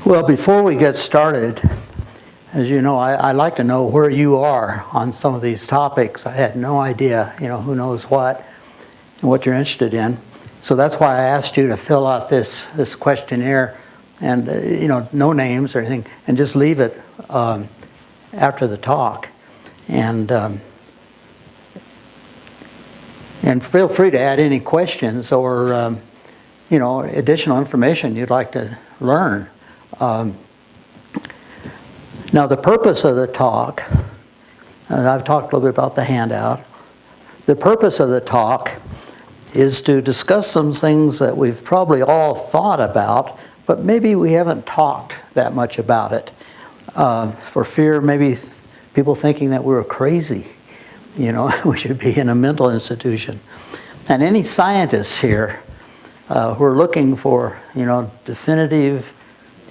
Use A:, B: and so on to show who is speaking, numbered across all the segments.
A: Well, before we get started, as you know, I like to know where you are on some of these topics. I had no idea, who knows what and what you're interested in. So that's why I asked you to fill out this questionnaire and, no names or anything, and just leave it after the talk. And feel free to add any questions or, additional information you'd like to learn. Now the purpose of the talk, I've talked a little bit about the handout. The purpose of the talk is to discuss some things that we've probably all thought about, but maybe we haven't talked that much about it. For fear maybe people thinking that we're crazy, we should be in a mental institution. And any scientists here who are looking for, definitive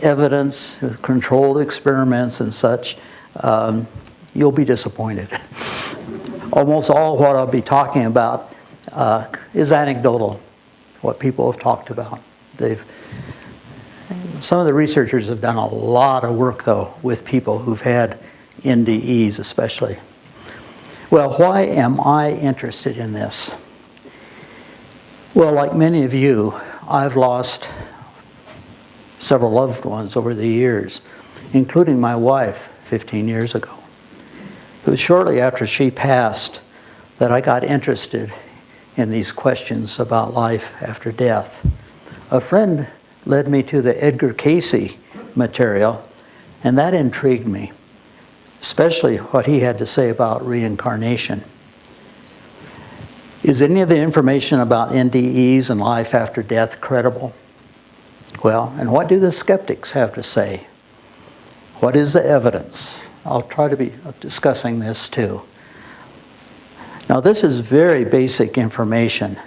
A: evidence, controlled experiments and such, you'll be disappointed. Almost all what I'll be talking about is anecdotal, what people have talked about. Some of the researchers have done a lot of work, though, with people who've had NDEs especially. Well, why am I interested in this? Well, like many of you, I've lost several loved ones over the years, including my wife 15 years ago. It was shortly after she passed that I got interested in these questions about life after death. A friend led me to the Edgar Cayce material, and that intrigued me, especially what he had to say about reincarnation. Is any of the information about NDEs and life after death credible? Well, and what do the skeptics have to say? What is the evidence? I'll try to be discussing this too. Now this is very basic information,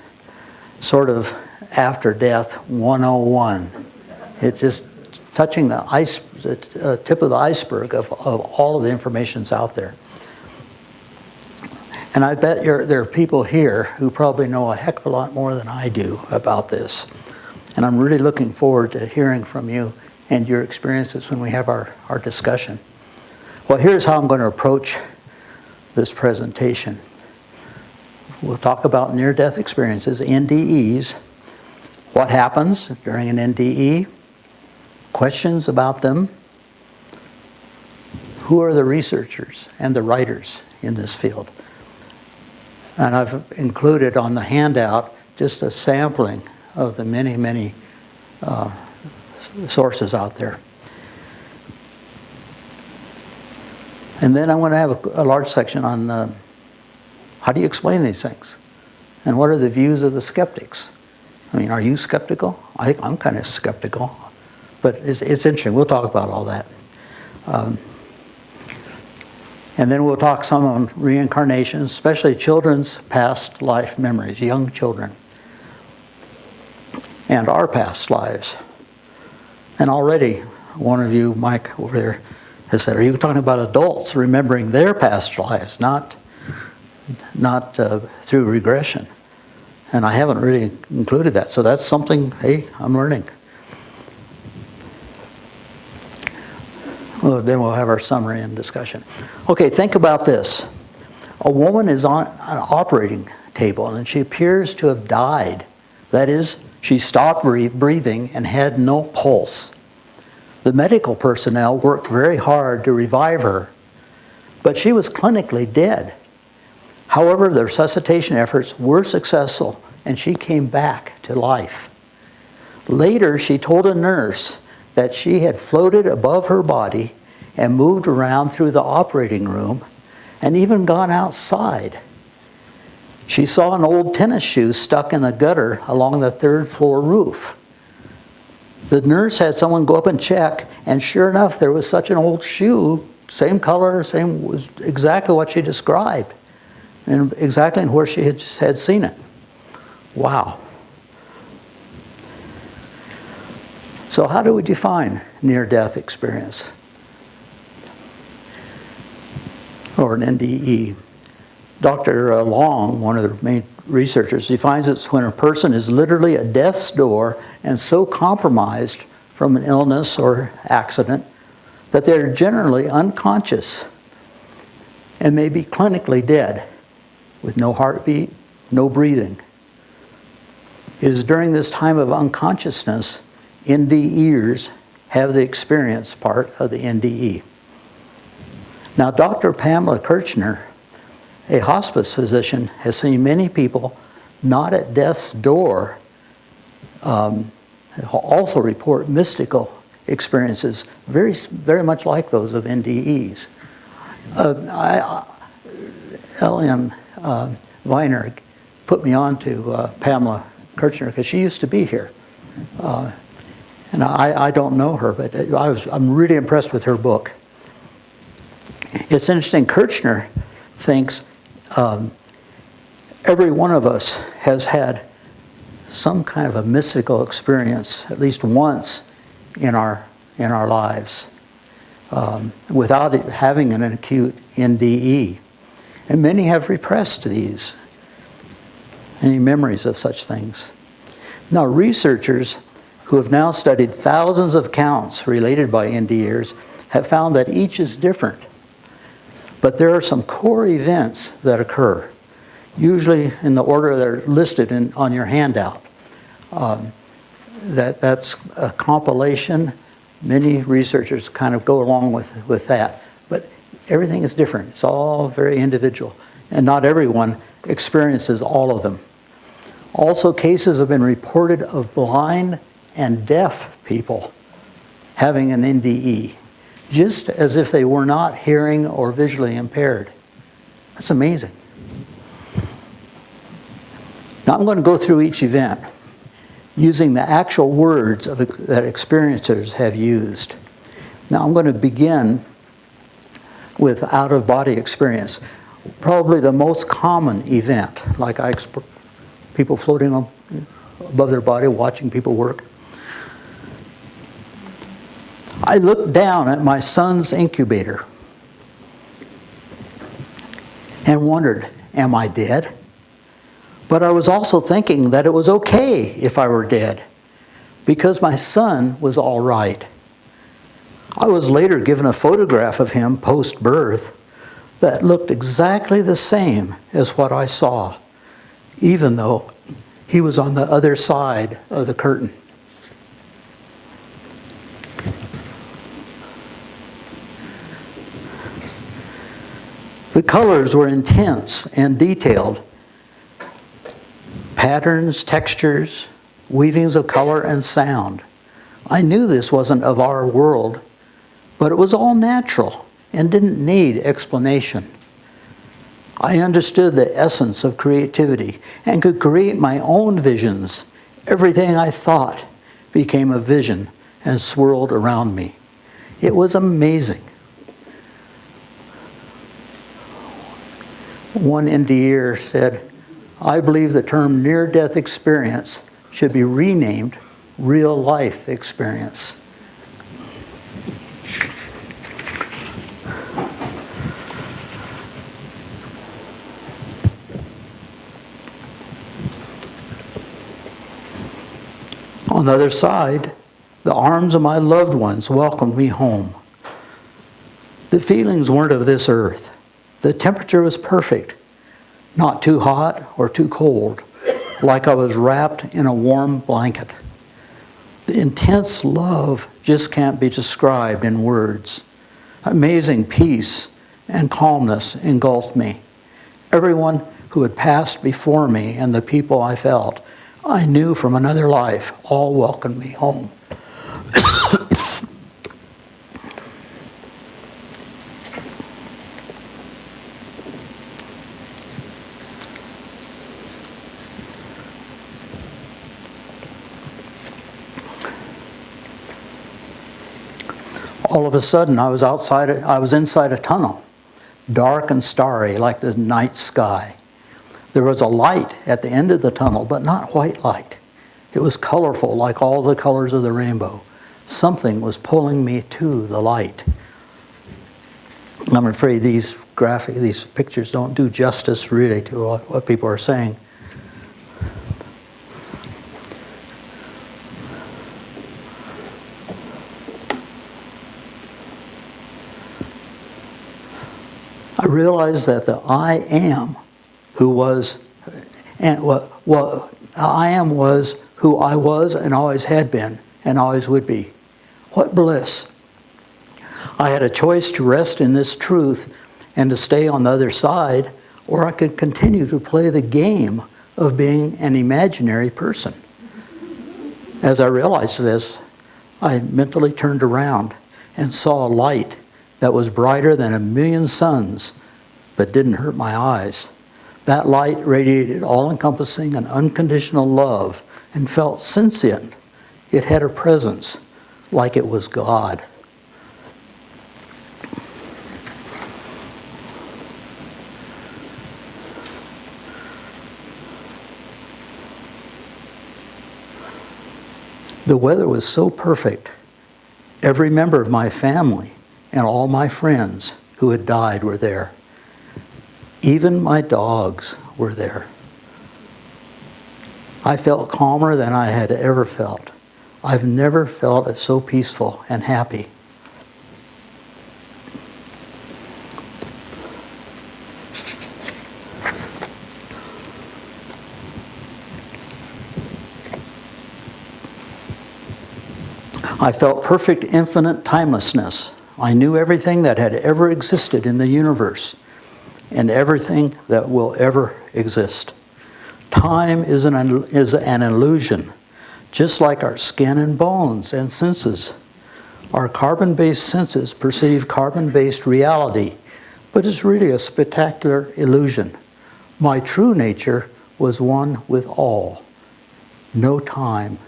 A: sort of after death 101. It's just touching the tip of the iceberg of all of the information's out there. And I bet there are people here who probably know a heck of a lot more than I do about this. And I'm really looking forward to hearing from you and your experiences when we have our discussion. Well, here's how I'm going to approach this presentation. We'll talk about near-death experiences, NDEs, what happens during an NDE, questions about them, who are the researchers and the writers in this field. And I've included on the handout just a sampling of the many, many sources out there. And then I'm going to have a large section on how do you explain these things? And what are the views of the skeptics? I mean, are you skeptical? I think I'm kind of skeptical. But it's interesting. We'll talk about all that. And then we'll talk some on reincarnation, especially children's past life memories, young children, and our past lives. And already, one of you, Mike, over there, has said, are you talking about adults remembering their past lives, not through regression? And I haven't really included that. So that's something, hey, I'm learning. Well, then we'll have our summary and discussion. Okay, think about this. A woman is on an operating table and she appears to have died. That is, she stopped breathing and had no pulse. The medical personnel worked very hard to revive her, but she was clinically dead. However, the resuscitation efforts were successful and she came back to life. Later, she told a nurse that she had floated above her body and moved around through the operating room and even gone outside. She saw an old tennis shoe stuck in a gutter along the third floor roof. The nurse had someone go up and check, and sure enough, there was such an old shoe, same color, was exactly what she described, and exactly where she had seen it. Wow. So how do we define near-death experience? Or an NDE? Dr. Long, one of the main researchers, defines it when a person is literally at death's door and so compromised from an illness or accident, that they're generally unconscious and may be clinically dead with no heartbeat, no breathing. It is during this time of unconsciousness NDEs have the experience part of the NDE. Now, Dr. Pamela Kirchner, a hospice physician, has seen many people not at death's door also report mystical experiences, very much like those of NDEs. Ellen Viner put me on to Pamela Kirchner because she used to be here. And I don't know her, but I'm really impressed with her book. It's interesting, Kirchner thinks every one of us has had some kind of a mystical experience at least once in our lives without it having an acute NDE. And many have repressed these, any memories of such things. Now, researchers who have now studied thousands of counts related by NDEs have found that each is different. But there are some core events that occur, usually in the order that are listed on your handout. That's a compilation. Many researchers kind of go along with that. But everything is different. It's all very individual. And not everyone experiences all of them. Also, cases have been reported of blind and deaf people having an NDE, just as if they were not hearing or visually impaired. That's amazing. Now I'm going to go through each event using the actual words that experiencers have used. Now I'm going to begin with out-of-body experience, probably the most common event, like people floating above their body, watching people work. I looked down at my son's incubator and wondered, am I dead? But I was also thinking that it was okay if I were dead, because my son was all right. I was later given a photograph of him post-birth that looked exactly the same as what I saw, even though he was on the other side of the curtain. The colors were intense and detailed. Patterns, textures, weavings of color and sound. I knew this wasn't of our world, but it was all natural and didn't need explanation. I understood the essence of creativity and could create my own visions. Everything I thought became a vision and swirled around me. It was amazing. One NDE said, I believe the term near-death experience should be renamed real-life experience. On the other side, the arms of my loved ones welcomed me home. The feelings weren't of this earth. The temperature was perfect, not too hot or too cold, like I was wrapped in a warm blanket. The intense love just can't be described in words. Amazing peace and calmness engulfed me. Everyone who had passed before me and the people I felt, I knew from another life, all welcomed me home. All of a sudden, I was inside a tunnel, dark and starry like the night sky. There was a light at the end of the tunnel, but not white light. It was colorful, like all the colors of the rainbow. Something was pulling me to the light. I'm afraid these pictures don't do justice really to what people are saying. I realized that the I am who was, and what I am was who I was and always had been and always would be. What bliss! I had a choice to rest in this truth and to stay on the other side, or I could continue to play the game of being an imaginary person. As I realized this, I mentally turned around and saw a light that was brighter than 1,000,000 suns, but didn't hurt my eyes. That light radiated all-encompassing and unconditional love and felt sentient. It had a presence, like it was God. The weather was so perfect. Every member of my family and all my friends who had died were there. Even my dogs were there. I felt calmer than I had ever felt. I've never felt it so peaceful and happy. I felt perfect infinite timelessness. I knew everything that had ever existed in the universe and everything that will ever exist. Time is an illusion, just like our skin and bones and senses. Our carbon-based senses perceive carbon-based reality, but it's really a spectacular illusion. My true nature was one with all. No time,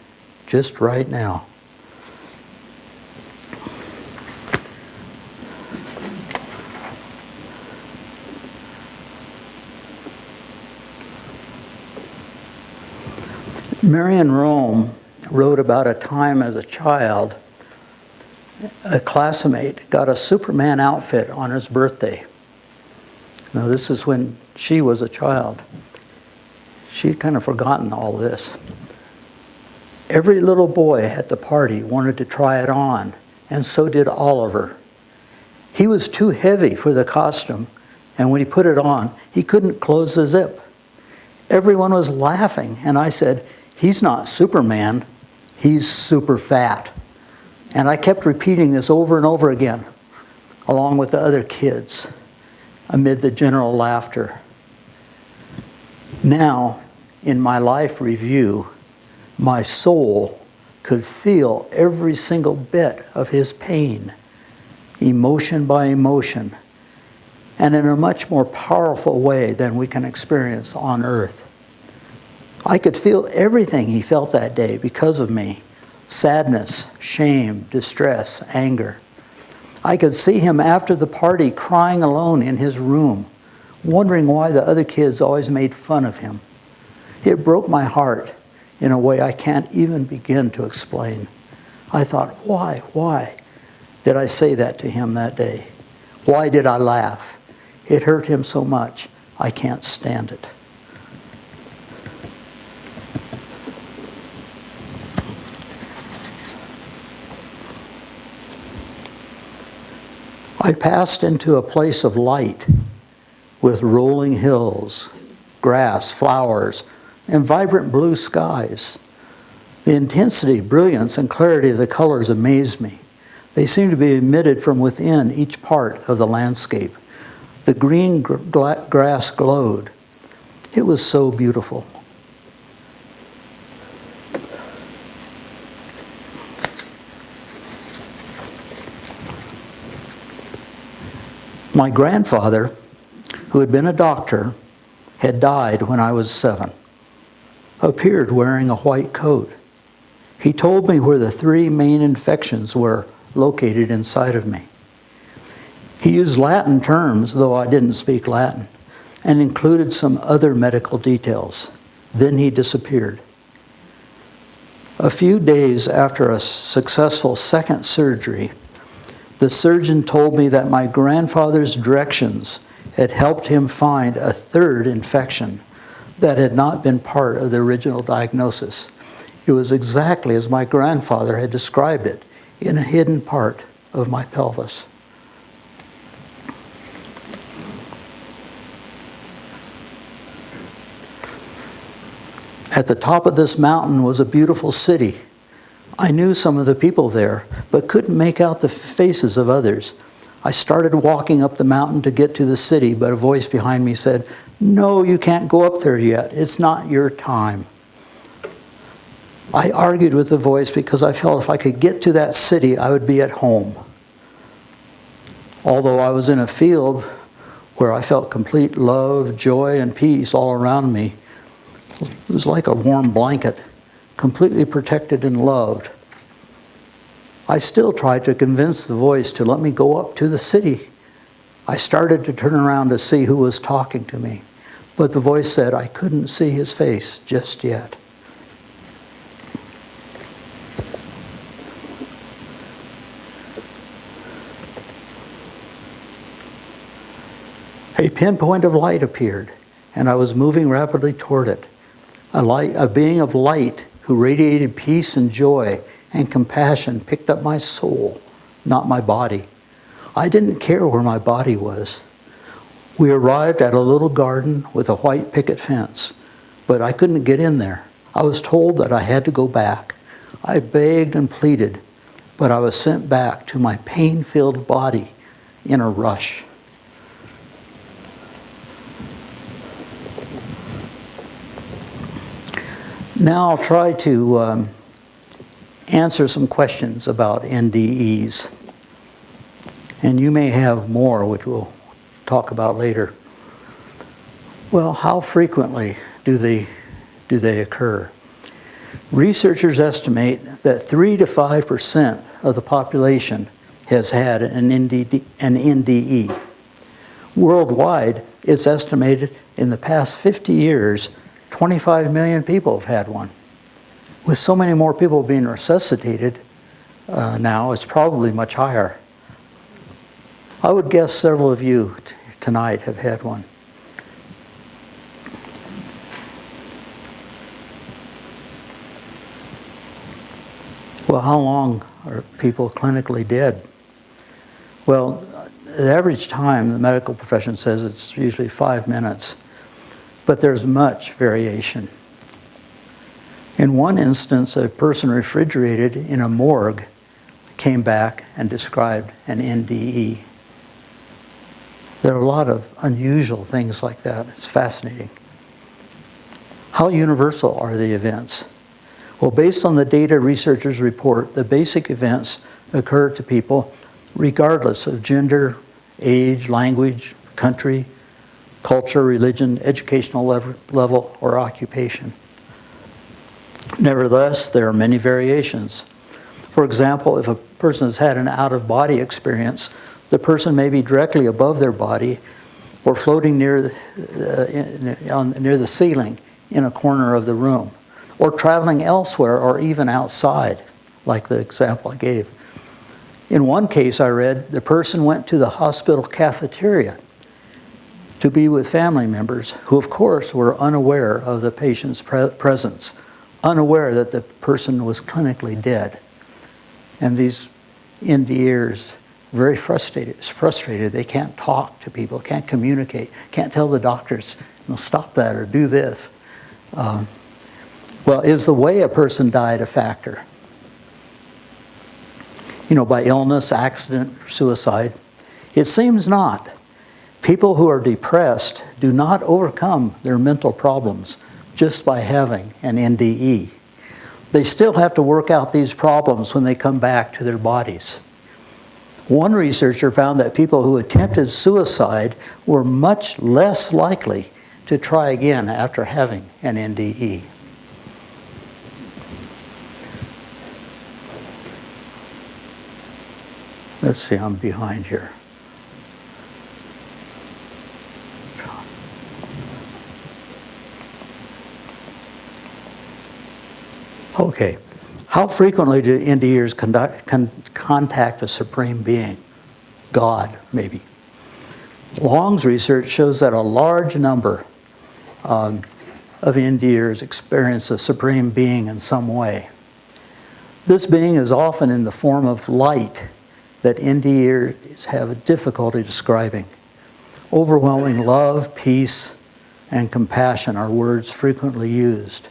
A: just right now. Marion Rome wrote about a time as a child, a classmate got a Superman outfit on his birthday. Now this is when she was a child. She'd kind of forgotten all this. Every little boy at the party wanted to try it on, and so did Oliver. He was too heavy for the costume, and when he put it on, he couldn't close the zip. Everyone was laughing, and I said, "He's not Superman, he's super fat." And I kept repeating this over and over again, along with the other kids, amid the general laughter. Now, in my life review, my soul could feel every single bit of his pain, emotion by emotion, and in a much more powerful way than we can experience on earth. I could feel everything he felt that day because of me. Sadness, shame, distress, anger. I could see him after the party crying alone in his room, wondering why the other kids always made fun of him. It broke my heart in a way I can't even begin to explain. I thought, why did I say that to him that day? Why did I laugh? It hurt him so much, I can't stand it. I passed into a place of light with rolling hills, grass, flowers, and vibrant blue skies. The intensity, brilliance, and clarity of the colors amazed me. They seemed to be emitted from within each part of the landscape. The green grass glowed. It was so beautiful. My grandfather, who had been a doctor, had died when I was 7, appeared wearing a white coat. He told me where the 3 main infections were located inside of me. He used Latin terms, though I didn't speak Latin, and included some other medical details. Then he disappeared. A few days after a successful second surgery, the surgeon told me that my grandfather's directions had helped him find a 3rd infection that had not been part of the original diagnosis. It was exactly as my grandfather had described it, in a hidden part of my pelvis. At the top of this mountain was a beautiful city. I knew some of the people there, but couldn't make out the faces of others. I started walking up the mountain to get to the city, but a voice behind me said, "No, you can't go up there yet. It's not your time." I argued with the voice because I felt if I could get to that city, I would be at home. Although I was in a field where I felt complete love, joy, and peace all around me, it was like a warm blanket, completely protected and loved. I still tried to convince the voice to let me go up to the city. I started to turn around to see who was talking to me, but the voice said I couldn't see his face just yet. A pinpoint of light appeared, and I was moving rapidly toward it. A being of light who radiated peace and joy and compassion picked up my soul, not my body. I didn't care where my body was. We arrived at a little garden with a white picket fence, but I couldn't get in there. I was told that I had to go back. I begged and pleaded, but I was sent back to my pain-filled body in a rush. Now I'll try to answer some questions about NDEs. And you may have more, which we'll talk about later. Well, how frequently do they occur? Researchers estimate that 3 to 5% of the population has had an NDE. Worldwide, it's estimated in the past 50 years, 25 million people have had one. With so many more people being resuscitated now, it's probably much higher. I would guess several of you tonight have had one. Well, how long are people clinically dead? Well, the average time, the medical profession says it's usually 5 minutes, but there's much variation. In one instance, a person refrigerated in a morgue came back and described an NDE. There are a lot of unusual things like that. It's fascinating. How universal are the events? Well, based on the data researchers report, the basic events occur to people regardless of gender, age, language, country, culture, religion, educational level, or occupation. Nevertheless, there are many variations. For example, if a person has had an out-of-body experience, the person may be directly above their body or floating near the ceiling in a corner of the room, or traveling elsewhere or even outside, like the example I gave. In one case I read, the person went to the hospital cafeteria to be with family members who, of course, were unaware of the patient's presence, unaware that the person was clinically dead. And these NDEs, very frustrated. They can't talk to people, can't communicate, can't tell the doctors, stop that or do this. Well, is the way a person died a factor? By illness, accident, suicide? It seems not. People who are depressed do not overcome their mental problems just by having an NDE. They still have to work out these problems when they come back to their bodies. One researcher found that people who attempted suicide were much less likely to try again after having an NDE. Let's see, I'm behind here. Okay, how frequently do NDEs contact a supreme being? God, maybe. Long's research shows that a large number of NDEs experience a supreme being in some way. This being is often in the form of light that NDEs have a difficulty describing. Overwhelming love, peace, and compassion are words frequently used.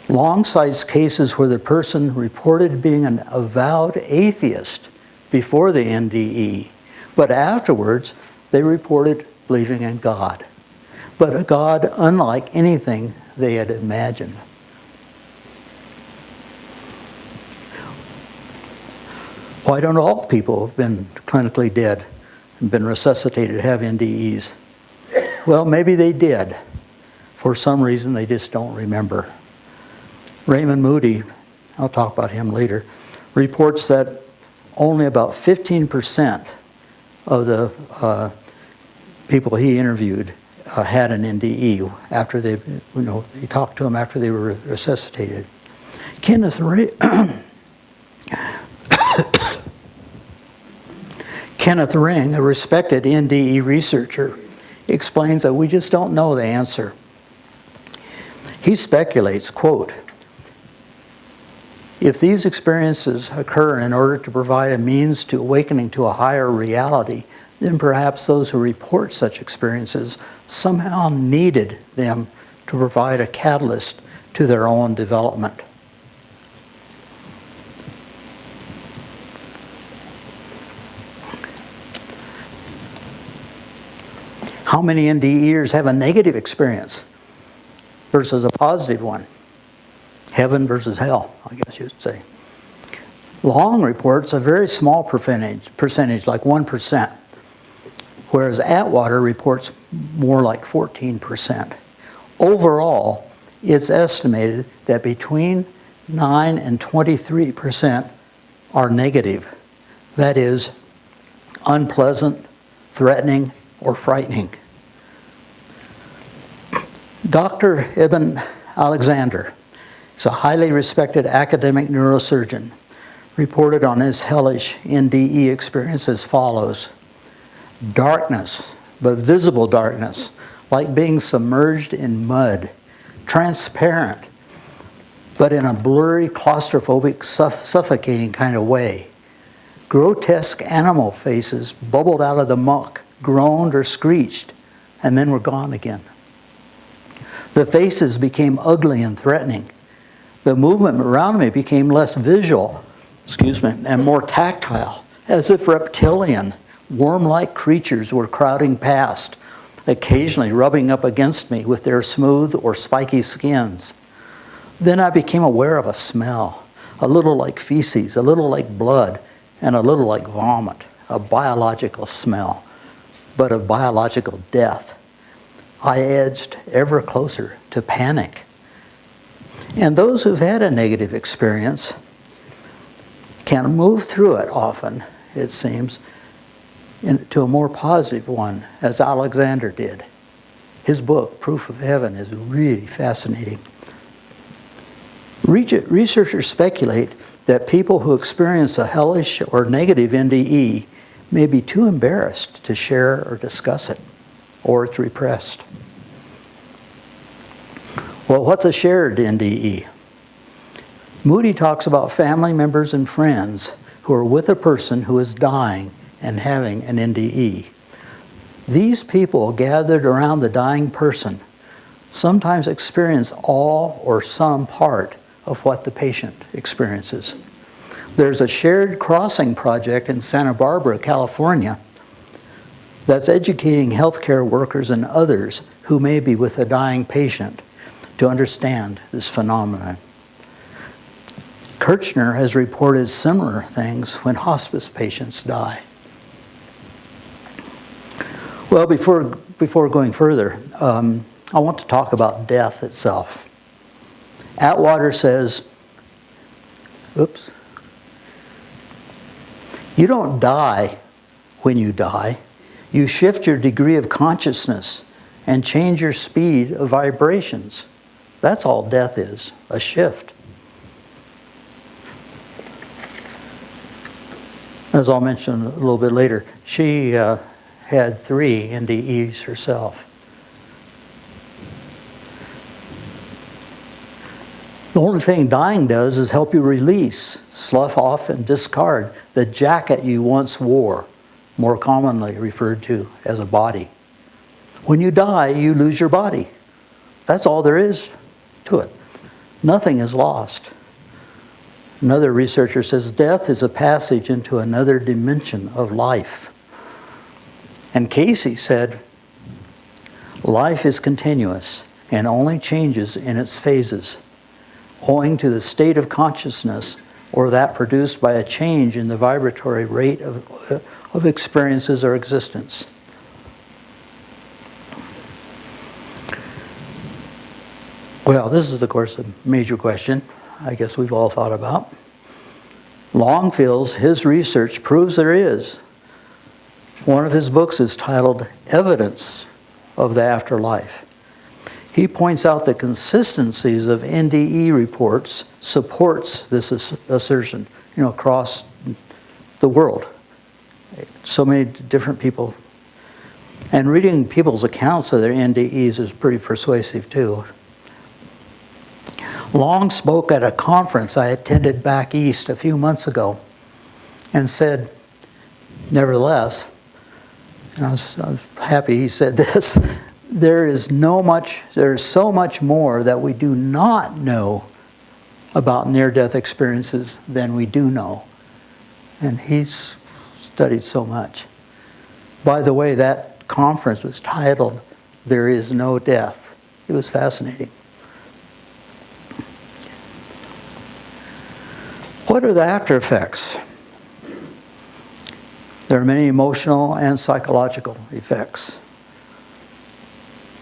A: Long cites cases where the person reported being an avowed atheist before the NDE, but afterwards they reported believing in God, but a God unlike anything they had imagined. Why don't all people who have been clinically dead and been resuscitated have NDEs? Well, maybe they did. For some reason, they just don't remember. Raymond Moody, I'll talk about him later, reports that only about 15% of the people he interviewed had an NDE after they, he talked to them after they were resuscitated. Kenneth Ring, a respected NDE researcher, explains that we just don't know the answer. He speculates, quote, if these experiences occur in order to provide a means to awakening to a higher reality, then perhaps those who report such experiences somehow needed them to provide a catalyst to their own development. How many NDEers have a negative experience versus a positive one? Heaven versus hell, I guess you'd say. Long reports a very small percentage, like 1%, whereas Atwater reports more like 14%. Overall, it's estimated that between 9 and 23% are negative. That is, unpleasant, threatening, or frightening. Dr. Ibn Alexander is a highly respected academic neurosurgeon, reported on his hellish NDE experience as follows. Darkness, but visible darkness, like being submerged in mud, transparent, but in a blurry, claustrophobic, suffocating kind of way. Grotesque animal faces bubbled out of the muck, groaned or screeched, and then were gone again. The faces became ugly and threatening. The movement around me became less visual, and more tactile, as if reptilian, worm-like creatures were crowding past, occasionally rubbing up against me with their smooth or spiky skins. Then I became aware of a smell, a little like feces, a little like blood, and a little like vomit, a biological smell, but of biological death. I edged ever closer to panic. And those who've had a negative experience can move through it often, it seems, to a more positive one, as Alexander did. His book, Proof of Heaven, is really fascinating. Researchers speculate that people who experience a hellish or negative NDE may be too embarrassed to share or discuss it, or it's repressed. Well, what's a shared NDE? Moody talks about family members and friends who are with a person who is dying and having an NDE. These people gathered around the dying person sometimes experience all or some part of what the patient experiences. There's a shared crossing project in Santa Barbara, California, that's educating healthcare workers and others who may be with a dying patient to understand this phenomenon. Kirchner has reported similar things when hospice patients die. Well, before going further, I want to talk about death itself. Atwater says, you don't die when you die. You shift your degree of consciousness and change your speed of vibrations. That's all death is, a shift. As I'll mention a little bit later, she had 3 NDEs herself. The only thing dying does is help you release, slough off, and discard the jacket you once wore, more commonly referred to as a body. When you die, you lose your body. That's all there is to it. Nothing is lost. Another researcher says death is a passage into another dimension of life. And Cayce said, life is continuous and only changes in its phases, owing to the state of consciousness or that produced by a change in the vibratory rate of experiences or existence. Well, this is, of course, a major question I guess we've all thought about. Long feels his research proves there is. One of his books is titled Evidence of the Afterlife. He points out the consistencies of NDE reports supports this assertion, across the world. So many different people. And reading people's accounts of their NDEs is pretty persuasive too. Long spoke at a conference I attended back east a few months ago and said, nevertheless, and I was happy he said this, there is so much more that we do not know about near-death experiences than we do know. And he's studied so much. By the way, that conference was titled, There Is No Death. It was fascinating. What are the after effects? There are many emotional and psychological effects.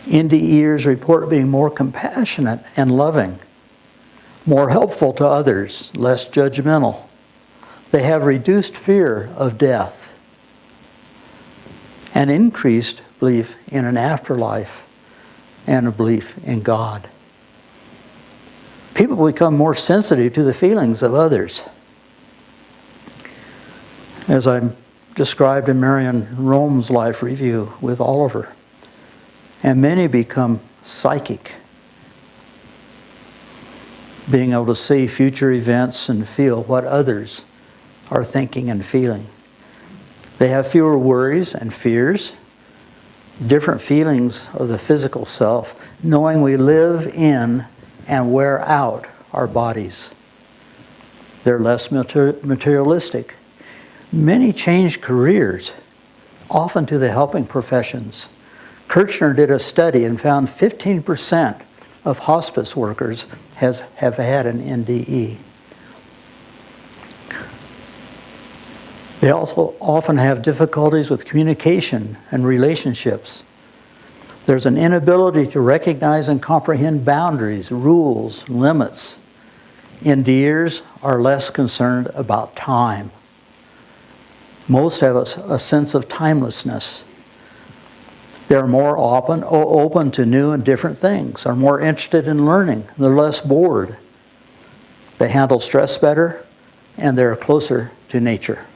A: NDEs report being more compassionate and loving, more helpful to others, less judgmental. They have reduced fear of death and increased belief in an afterlife and a belief in God. People become more sensitive to the feelings of others. As I described in Marion Rome's life review with Oliver. And many become psychic, being able to see future events and feel what others are thinking and feeling. They have fewer worries and fears, different feelings of the physical self, knowing we live in and wear out our bodies. They're less materialistic. Many change careers, often to the helping professions. Kirchner did a study and found 15% of hospice workers have had an NDE. They also often have difficulties with communication and relationships. There's an inability to recognize and comprehend boundaries, rules, limits. NDEs are less concerned about time. Most have a sense of timelessness. They're more open to new and different things, are more interested in learning. They're less bored. They handle stress better, and they're closer to nature.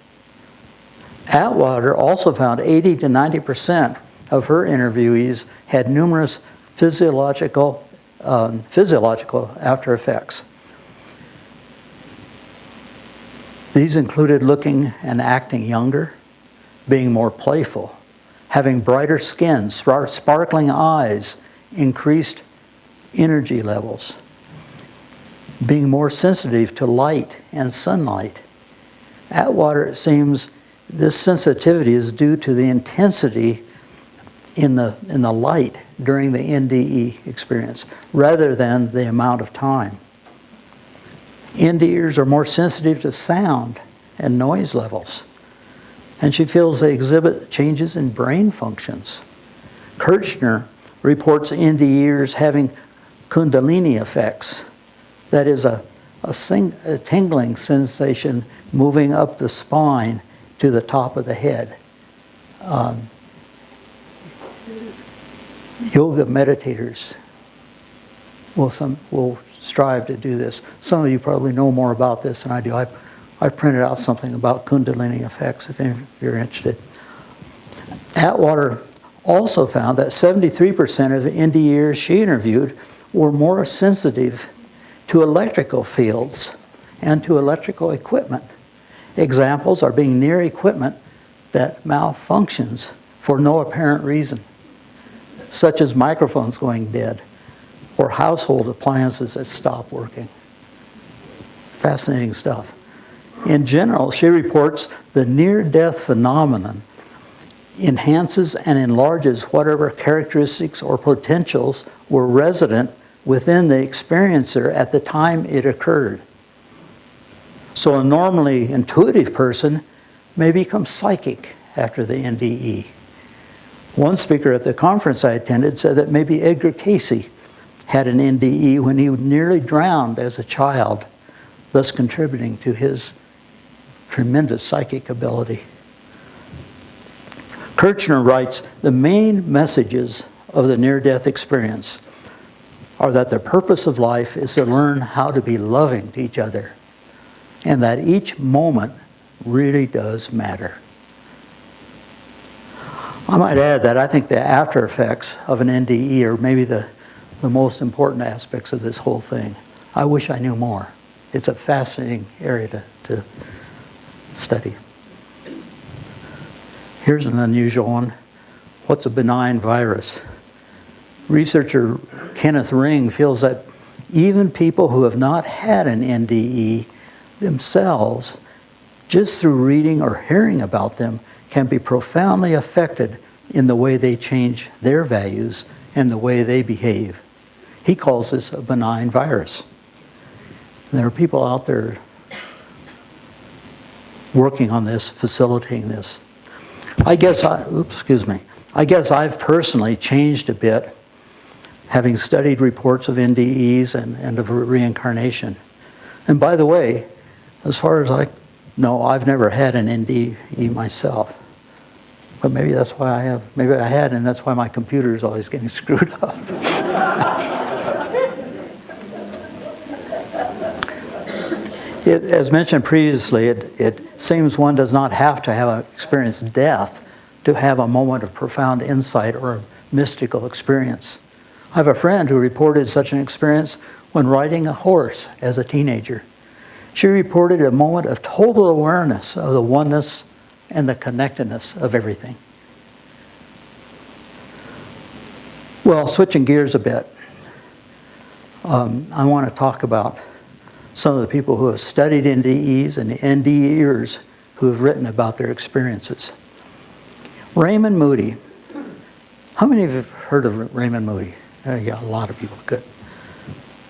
A: Atwater also found 80 to 90% of her interviewees had numerous physiological after effects. These included looking and acting younger, being more playful, having brighter skin, sparkling eyes, increased energy levels, being more sensitive to light and sunlight. Atwater, it seems, this sensitivity is due to the intensity in the light during the NDE experience, rather than the amount of time. NDEs are more sensitive to sound and noise levels, and she feels they exhibit changes in brain functions. Kirchner reports NDEs having kundalini effects, that is a tingling sensation moving up the spine to the top of the head. Yoga meditators will strive to do this. Some of you probably know more about this than I do. I printed out something about kundalini effects if you're interested. Atwater also found that 73% of the NDEs she interviewed were more sensitive to electrical fields and to electrical equipment. Examples are being near equipment that malfunctions for no apparent reason, such as microphones going dead, or household appliances that stop working. Fascinating stuff. In general, she reports the near-death phenomenon enhances and enlarges whatever characteristics or potentials were resident within the experiencer at the time it occurred. So a normally intuitive person may become psychic after the NDE. One speaker at the conference I attended said that maybe Edgar Cayce had an NDE when he nearly drowned as a child, thus contributing to his tremendous psychic ability. Kirchner writes, the main messages of the near-death experience are that the purpose of life is to learn how to be loving to each other, and that each moment really does matter. I might add that I think the after effects of an NDE are maybe the most important aspects of this whole thing. I wish I knew more. It's a fascinating area to study. Here's an unusual one. What's a benign virus? Researcher Kenneth Ring feels that even people who have not had an NDE themselves, just through reading or hearing about them, can be profoundly affected in the way they change their values and the way they behave. He calls this a benign virus. And there are people out there working on this, facilitating this. I guess I've personally changed a bit, having studied reports of NDEs and of reincarnation. And by the way, as far as I know, I've never had an NDE myself. But maybe that's why I have. Maybe I had, and that's why my computer is always getting screwed up. As mentioned previously, it seems one does not have to have experienced death to have a moment of profound insight or a mystical experience. I have a friend who reported such an experience when riding a horse as a teenager. She reported a moment of total awareness of the oneness and the connectedness of everything. Well, switching gears a bit, I want to talk about some of the people who have studied NDEs and the NDEers who have written about their experiences. Raymond Moody. How many of you have heard of Raymond Moody? Yeah, a lot of people. Good.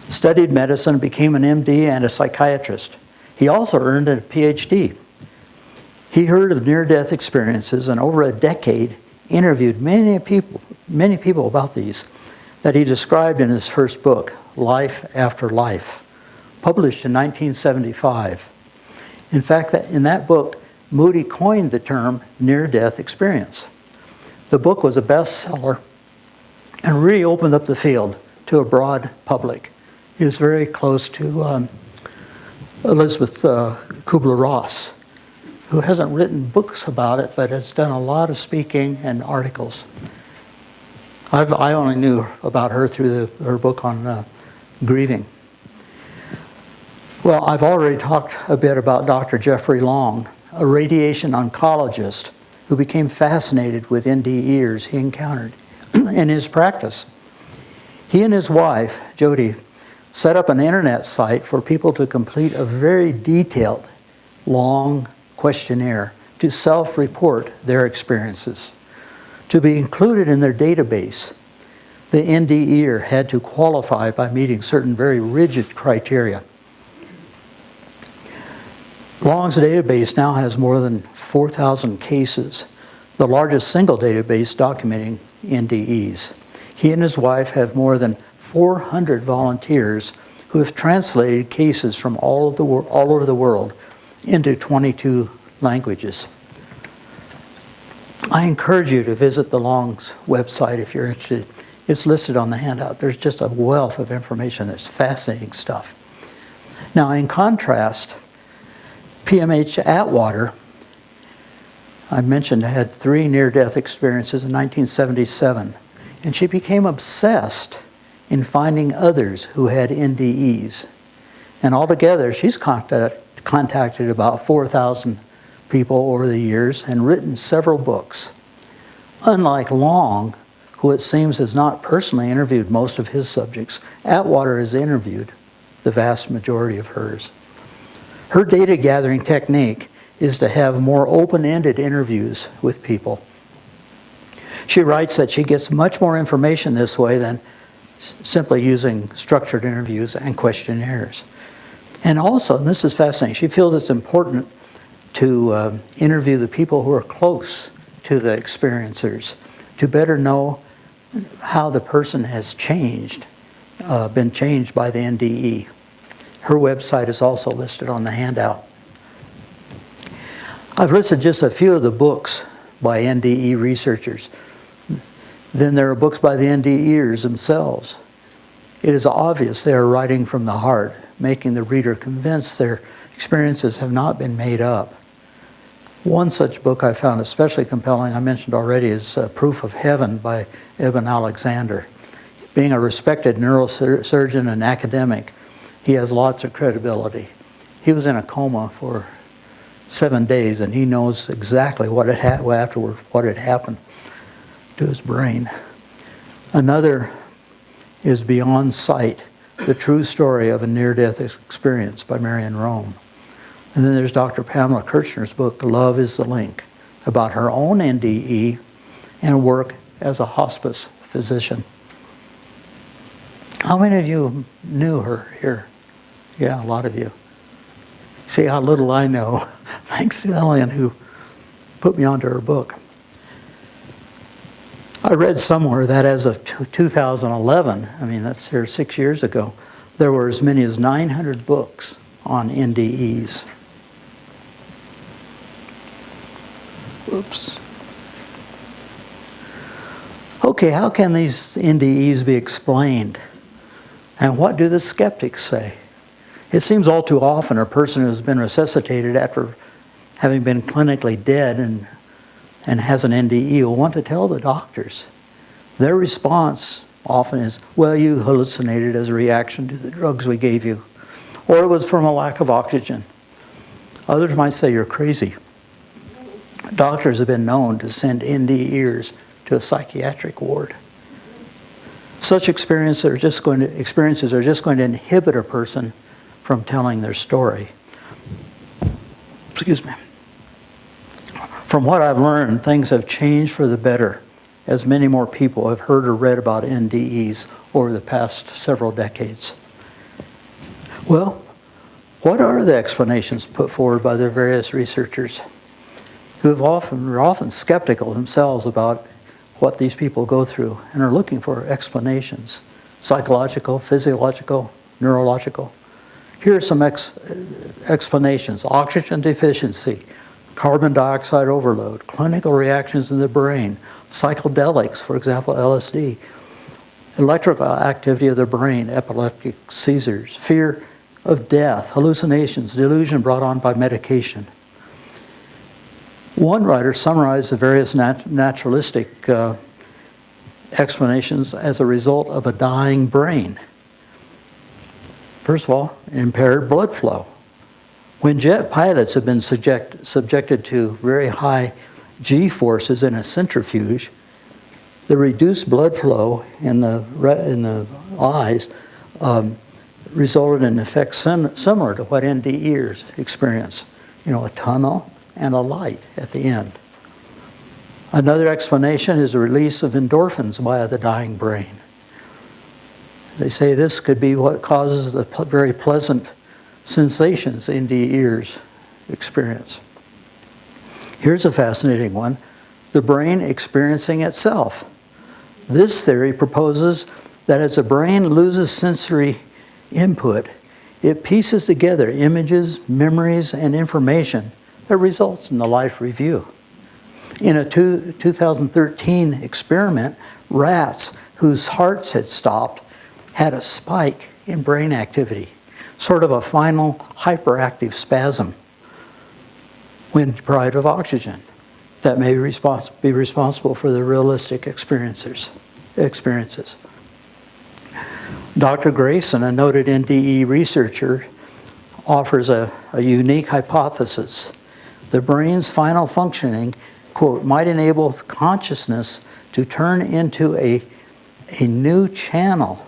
A: Studied medicine, became an MD and a psychiatrist. He also earned a PhD. He heard of near-death experiences and over a decade interviewed many people about these that he described in his first book, Life After Life, published in 1975. In fact, in that book, Moody coined the term near-death experience. The book was a bestseller and really opened up the field to a broad public. He was very close to Elizabeth Kubler-Ross, who hasn't written books about it, but has done a lot of speaking and articles. I only knew about her through her book on grieving. Well, I've already talked a bit about Dr. Jeffrey Long, a radiation oncologist who became fascinated with NDEers he encountered in his practice. He and his wife, Jody, set up an internet site for people to complete a very detailed, long questionnaire to self-report their experiences. To be included in their database, the NDEer had to qualify by meeting certain very rigid criteria. Long's database now has more than 4,000 cases, the largest single database documenting NDEs. He and his wife have more than 400 volunteers who have translated cases from all over the world into 22 languages. I encourage you to visit the Long's website if you're interested. It's listed on the handout. There's just a wealth of information. There's fascinating stuff. Now, in contrast, PMH Atwater, I mentioned, had 3 near-death experiences in 1977, and she became obsessed in finding others who had NDEs. And altogether, she's contacted about 4,000 people over the years and written several books. Unlike Long, who it seems has not personally interviewed most of his subjects, Atwater has interviewed the vast majority of hers. Her data gathering technique is to have more open-ended interviews with people. She writes that she gets much more information this way than simply using structured interviews and questionnaires. And also, and this is fascinating, she feels it's important to interview the people who are close to the experiencers to better know how the person has changed, been changed by the NDE. Her website is also listed on the handout. I've listed just a few of the books by NDE researchers. Then there are books by the NDEers themselves. It is obvious they are writing from the heart, making the reader convinced their experiences have not been made up. One such book I found especially compelling, I mentioned already, is Proof of Heaven by Eben Alexander. Being a respected neurosurgeon and academic, he has lots of credibility. He was in a coma for 7 days, and he knows exactly what had afterward what had happened to his brain. Another is Beyond Sight, the true story of a near-death experience by Marion Rome. And then there's Dr. Pamela Kirchner's book, Love is the Link, about her own NDE and work as a hospice physician. How many of you knew her here? Yeah, a lot of you. See how little I know. Thanks to Ellen, who put me onto her book. I read somewhere that as of 2011, I mean that's here 6 years ago, there were as many as 900 books on NDEs. Oops. Okay, how can these NDEs be explained? And what do the skeptics say? It seems all too often a person who has been resuscitated after having been clinically dead and has an NDE will want to tell the doctors. Their response often is, well, you hallucinated as a reaction to the drugs we gave you, or it was from a lack of oxygen. Others might say you're crazy. Doctors have been known to send NDEers to a psychiatric ward. Such experiences are just going to inhibit a person from telling their story. Excuse me. From what I've learned, things have changed for the better, as many more people have heard or read about NDEs over the past several decades. Well, what are the explanations put forward by the various researchers who are often skeptical themselves about what these people go through and are looking for explanations? Psychological, physiological, neurological. Here are some explanations. Oxygen deficiency, carbon dioxide overload, clinical reactions in the brain, psychedelics, for example, LSD, electrical activity of the brain, epileptic seizures, fear of death, hallucinations, delusion brought on by medication. One writer summarized the various naturalistic explanations as a result of a dying brain. First of all, impaired blood flow. When jet pilots have been subjected to very high G forces in a centrifuge, the reduced blood flow in the eyes resulted in effects similar to what NDEers experience. You know, a tunnel and a light at the end. Another explanation is the release of endorphins via the dying brain. They say this could be what causes the very pleasant sensations NDEers experience. Here's a fascinating one: the brain experiencing itself. This theory proposes that as the brain loses sensory input, it pieces together images, memories, and information that results in the life review. In a 2013 experiment, rats whose hearts had stopped had a spike in brain activity, sort of a final hyperactive spasm when deprived of oxygen. That may be responsible for the realistic experiences. Dr. Grayson, a noted NDE researcher, offers a unique hypothesis. The brain's final functioning, quote, might enable consciousness to turn into a new channel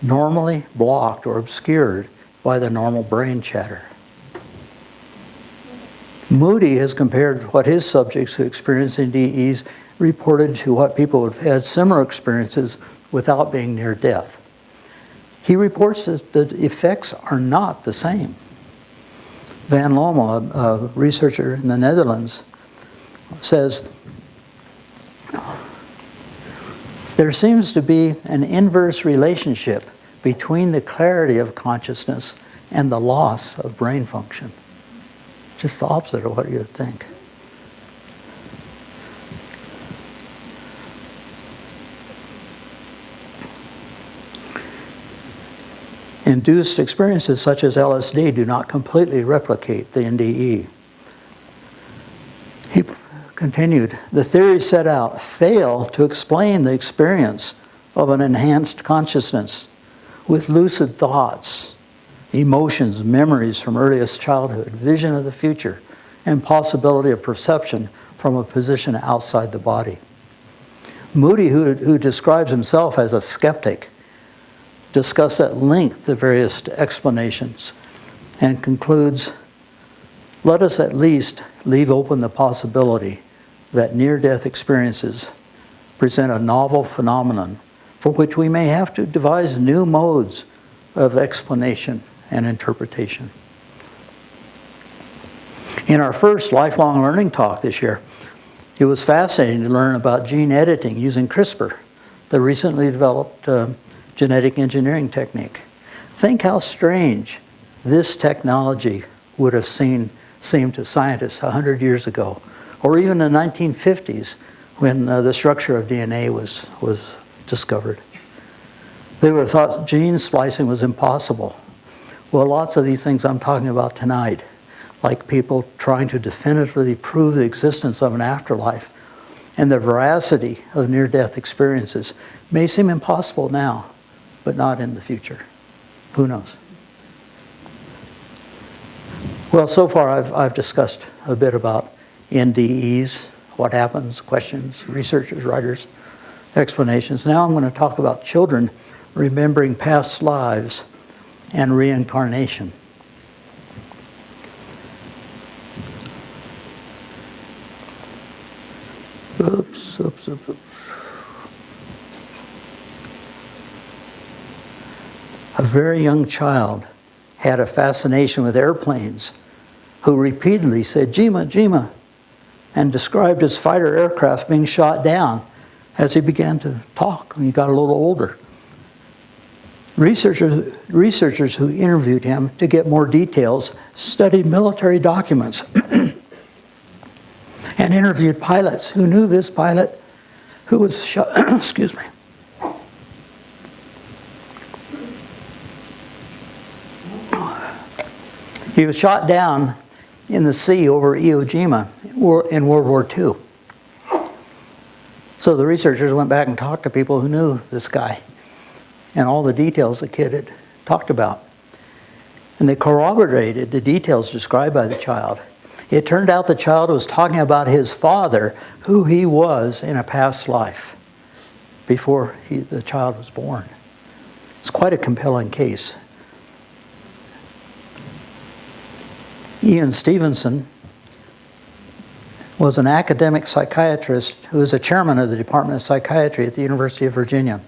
A: normally blocked or obscured by the normal brain chatter. Moody has compared what his subjects who experience NDEs reported to what people who have had similar experiences without being near death. He reports that the effects are not the same. Van Lommel, a researcher in the Netherlands, says, there seems to be an inverse relationship between the clarity of consciousness and the loss of brain function. Just the opposite of what you would think. Induced experiences such as LSD do not completely replicate the NDE. He continued, the theories set out fail to explain the experience of an enhanced consciousness with lucid thoughts, emotions, memories from earliest childhood, vision of the future, and possibility of perception from a position outside the body. Moody, who describes himself as a skeptic, discusses at length the various explanations and concludes, let us at least leave open the possibility that near-death experiences present a novel phenomenon for which we may have to devise new modes of explanation and interpretation. In our first lifelong learning talk this year, it was fascinating to learn about gene editing using CRISPR, the recently developed genetic engineering technique. Think how strange this technology would have seemed to scientists 100 years ago, or even in the 1950s when the structure of DNA was discovered. They would have thought gene splicing was impossible. Well, lots of these things I'm talking about tonight, like people trying to definitively prove the existence of an afterlife and the veracity of near-death experiences, may seem impossible now, but not in the future. Who knows? Well, so far I've discussed a bit about NDEs, what happens, questions, researchers, writers, explanations. Now I'm going to talk about children remembering past lives and reincarnation. Oops. A very young child had a fascination with airplanes who repeatedly said, Jima, Jima, and described his fighter aircraft being shot down as he began to talk when he got a little older. Researchers who interviewed him to get more details studied military documents and interviewed pilots who knew this pilot who was shot, excuse me. He was shot down in the sea over Iwo Jima in World War II. So the researchers went back and talked to people who knew this guy and all the details the kid had talked about. And they corroborated the details described by the child. It turned out the child was talking about his father, who he was in a past life before the child was born. It's quite a compelling case. Ian Stevenson was an academic psychiatrist who was a chairman of the Department of Psychiatry at the University of Virginia.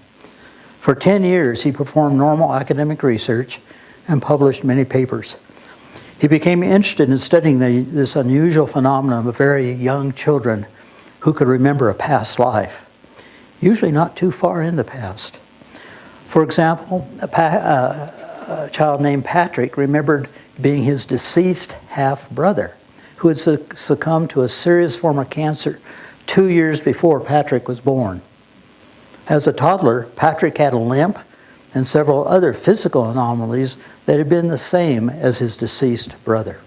A: For 10 years, he performed normal academic research and published many papers. He became interested in studying this unusual phenomenon of very young children who could remember a past life, usually not too far in the past. For example, a child named Patrick remembered being his deceased half-brother who had succumbed to a serious form of cancer 2 years before Patrick was born. As a toddler, Patrick had a limp and several other physical anomalies that had been the same as his deceased brother.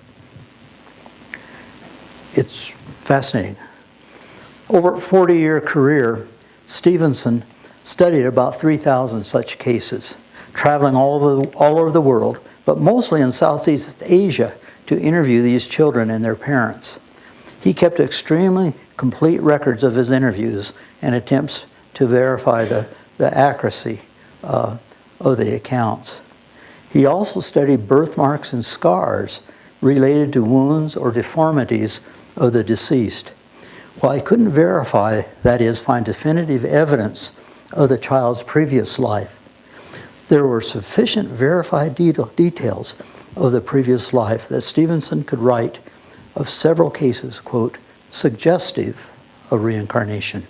A: It's fascinating. Over a 40-year career, Stevenson studied about 3,000 such cases, traveling all over the world, but mostly in Southeast Asia, to interview these children and their parents. He kept extremely complete records of his interviews and attempts to verify the accuracy of the accounts. He also studied birthmarks and scars related to wounds or deformities of the deceased. While he couldn't verify, that is, find definitive evidence of the child's previous life, there were sufficient verified details of the previous life that Stevenson could write of several cases, quote, suggestive of reincarnation.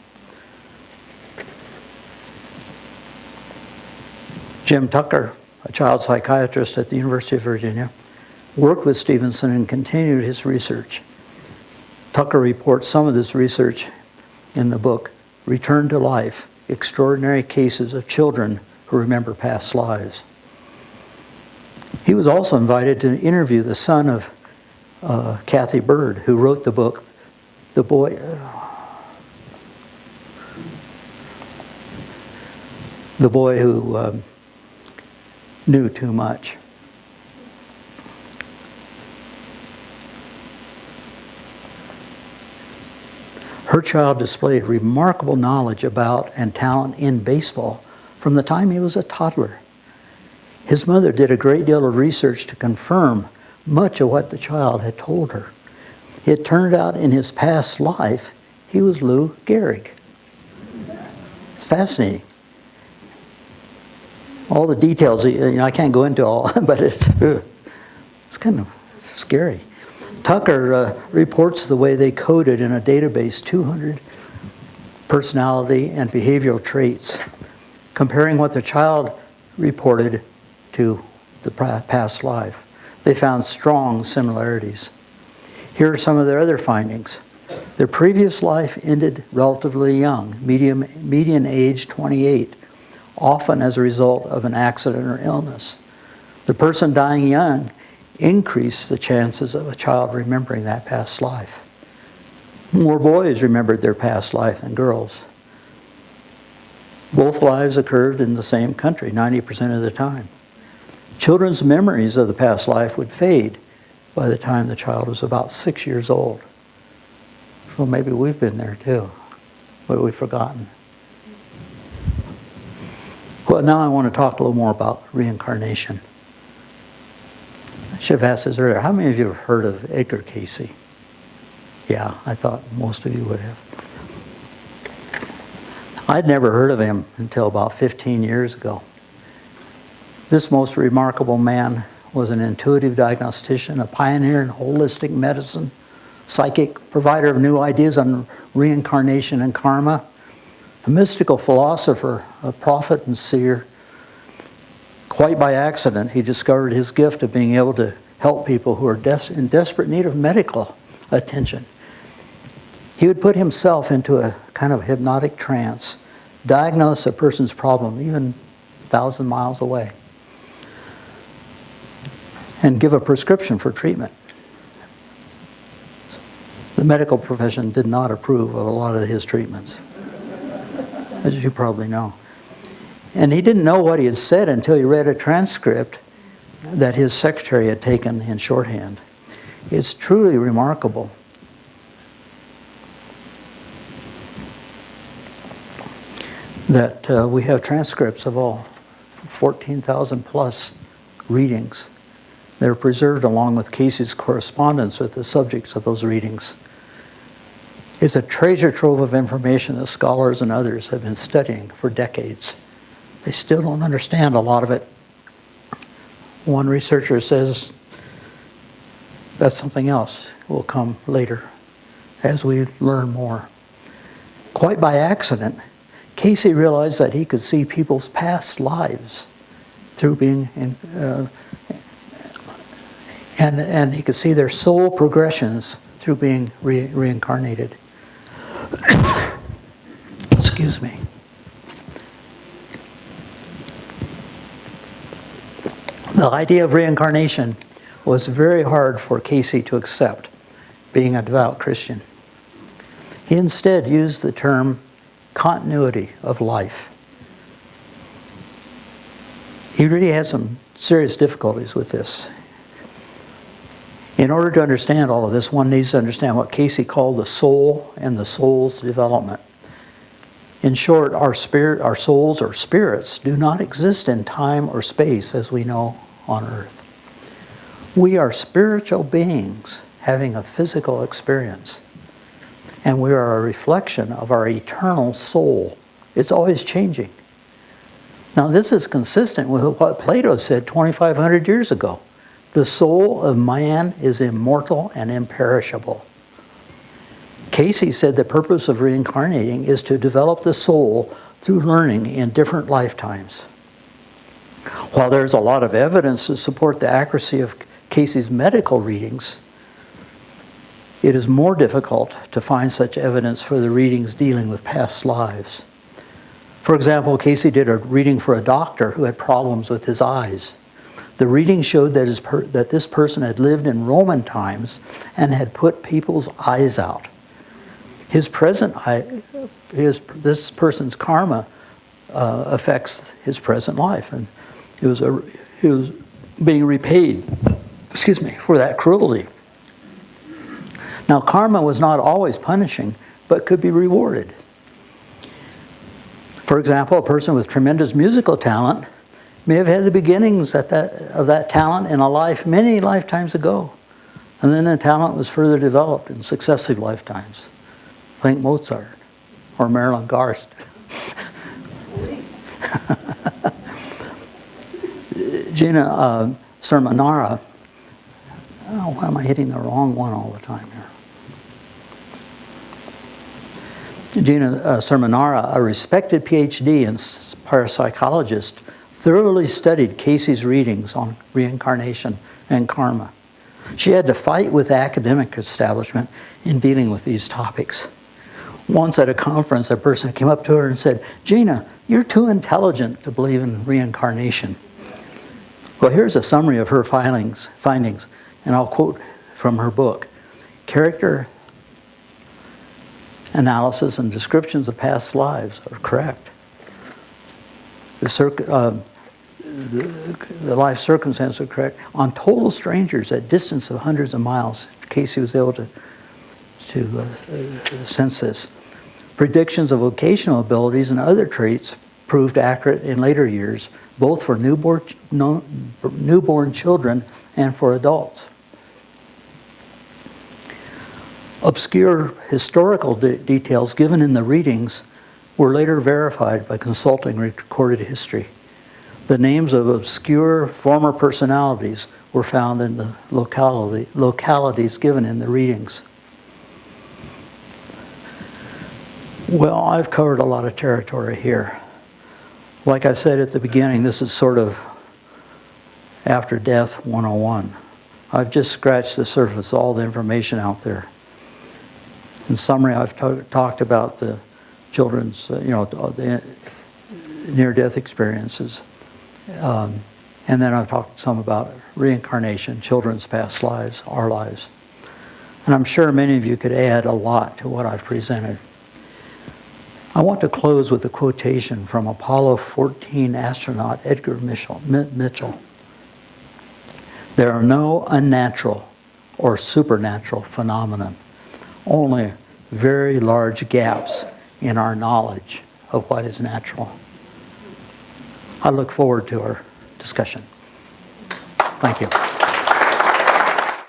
A: Jim Tucker, a child psychiatrist at the University of Virginia, worked with Stevenson and continued his research. Tucker reports some of this research in the book, Return to Life, Extraordinary Cases of Children Who Remember Past Lives. He was also invited to interview the son of Kathy Bird, who wrote the book, The Boy Who Knew Too Much. Her child displayed remarkable knowledge about and talent in baseball from the time he was a toddler. His mother did a great deal of research to confirm much of what the child had told her. It turned out in his past life, he was Lou Gehrig. It's fascinating. All the details, I can't go into all, but it's kind of scary. Tucker reports the way they coded in a database 200 personality and behavioral traits, comparing what the child reported to the past life. They found strong similarities. Here are some of their other findings. Their previous life ended relatively young, median age 28, often as a result of an accident or illness. The person dying young increased the chances of a child remembering that past life. More boys remembered their past life than girls. Both lives occurred in the same country 90% of the time. Children's memories of the past life would fade by the time the child was about 6 years old. So maybe we've been there too, but we've forgotten. Well, now I want to talk a little more about reincarnation. I should have asked this earlier. How many of you have heard of Edgar Cayce? Yeah, I thought most of you would have. I'd never heard of him until about 15 years ago. This most remarkable man was an intuitive diagnostician, a pioneer in holistic medicine, psychic, provider of new ideas on reincarnation and karma, a mystical philosopher, a prophet and seer. Quite by accident, he discovered his gift of being able to help people who are in desperate need of medical attention. He would put himself into a kind of hypnotic trance, diagnose a person's problem even 1,000 miles away, and give a prescription for treatment. The medical profession did not approve of a lot of his treatments, as you probably know. And he didn't know what he had said until he read a transcript that his secretary had taken in shorthand. It's truly remarkable. That we have transcripts of all 14,000 plus readings. They're preserved along with Cayce's correspondence with the subjects of those readings. It's a treasure trove of information that scholars and others have been studying for decades. They still don't understand a lot of it. One researcher says that's something else will come later as we learn more. Quite by accident, Cayce realized that he could see people's past lives through being and he could see their soul progressions through being reincarnated. Excuse me. The idea of reincarnation was very hard for Cayce to accept, being a devout Christian. He instead used the term continuity of life. He really had some serious difficulties with this. In order to understand all of this, one needs to understand what Cayce called the soul and the soul's development. In short, our souls or spirits do not exist in time or space as we know on earth. We are spiritual beings having a physical experience, and we are a reflection of our eternal soul. It's always changing. Now, this is consistent with what Plato said 2,500 years ago. The soul of man is immortal and imperishable. Cayce said the purpose of reincarnating is to develop the soul through learning in different lifetimes. While there's a lot of evidence to support the accuracy of Cayce's medical readings, it is more difficult to find such evidence for the readings dealing with past lives. For example, Cayce did a reading for a doctor who had problems with his eyes. The reading showed that this person had lived in Roman times and had put people's eyes out. This person's karma affects his present life, and he was being repaid, for that cruelty. Now, karma was not always punishing, but could be rewarded. For example, a person with tremendous musical talent may have had the beginnings of that talent in a life many lifetimes ago, and then the talent was further developed in successive lifetimes. Think Mozart or Marilyn Garst. Gina Sermonara. Oh, why am I hitting the wrong one all the time here? Gina Sermonara, a respected PhD and parapsychologist, thoroughly studied Cayce's readings on reincarnation and karma. She had to fight with the academic establishment in dealing with these topics. Once at a conference, a person came up to her and said, "Gina, you're too intelligent to believe in reincarnation." Well, here's a summary of her findings, and I'll quote from her book. Character analysis and descriptions of past lives are correct. The life circumstances are correct. On total strangers at distance of hundreds of miles, Cayce was able to sense this. Predictions of vocational abilities and other traits proved accurate in later years, both for newborn children and for adults. Obscure historical details given in the readings were later verified by consulting recorded history. The names of obscure former personalities were found in the localities given in the readings. Well, I've covered a lot of territory here. Like I said at the beginning, this is sort of after death 101. I've just scratched the surface, all the information out there. In summary, I've talked about the children's, the near-death experiences. And then I've talked some about reincarnation, children's past lives, our lives. And I'm sure many of you could add a lot to what I've presented. I want to close with a quotation from Apollo 14 astronaut Edgar Mitchell. There are no unnatural or supernatural phenomena, only very large gaps in our knowledge of what is natural. I look forward to our discussion. Thank you.